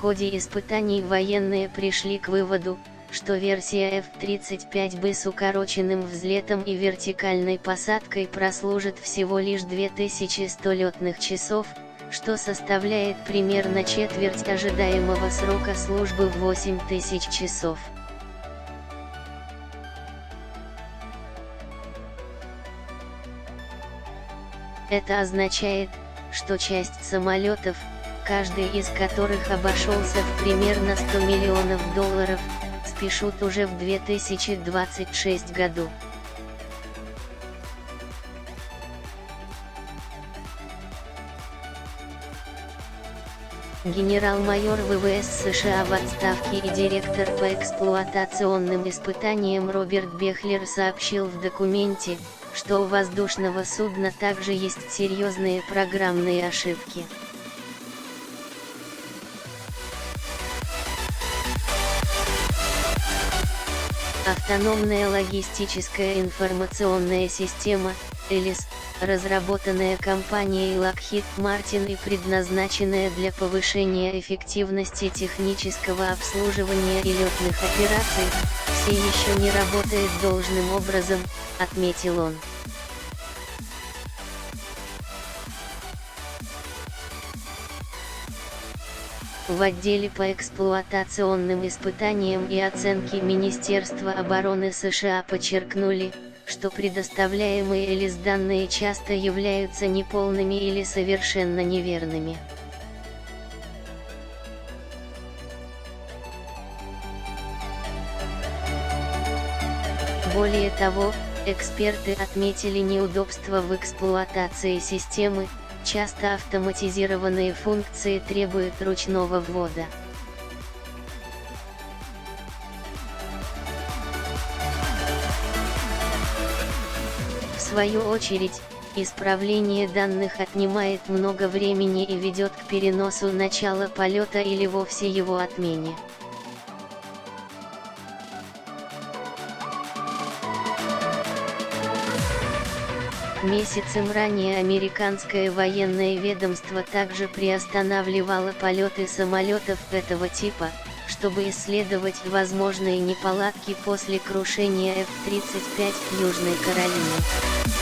ходе испытаний военные пришли к выводу, что версия F-35B с укороченным взлетом и вертикальной посадкой прослужит всего лишь 2100 летных часов, что составляет примерно четверть ожидаемого срока службы в 8000 часов. Это означает, что часть самолетов, каждый из которых обошелся в примерно $100 миллионов, спишут уже в 2026 году. Генерал-майор ВВС США в отставке и директор по эксплуатационным испытаниям Роберт Бехлер сообщил в документе, что у воздушного судна также есть серьезные программные ошибки. Автономная логистическая информационная система, ЭЛИС, разработанная компанией Lockheed Martin и предназначенная для повышения эффективности технического обслуживания и летных операций, все еще не работает должным образом, отметил он. В отделе по эксплуатационным испытаниям и оценке Министерства обороны США подчеркнули, что предоставляемые ЭЛИС данные часто являются неполными или совершенно неверными. Более того, эксперты отметили неудобства в эксплуатации системы, часто автоматизированные функции требуют ручного ввода. В свою очередь, исправление данных отнимает много времени и ведет к переносу начала полета или вовсе его отмене. Месяцем ранее американское военное ведомство также приостанавливало полеты самолетов этого типа, чтобы исследовать возможные неполадки после крушения F-35 в Южной Каролине.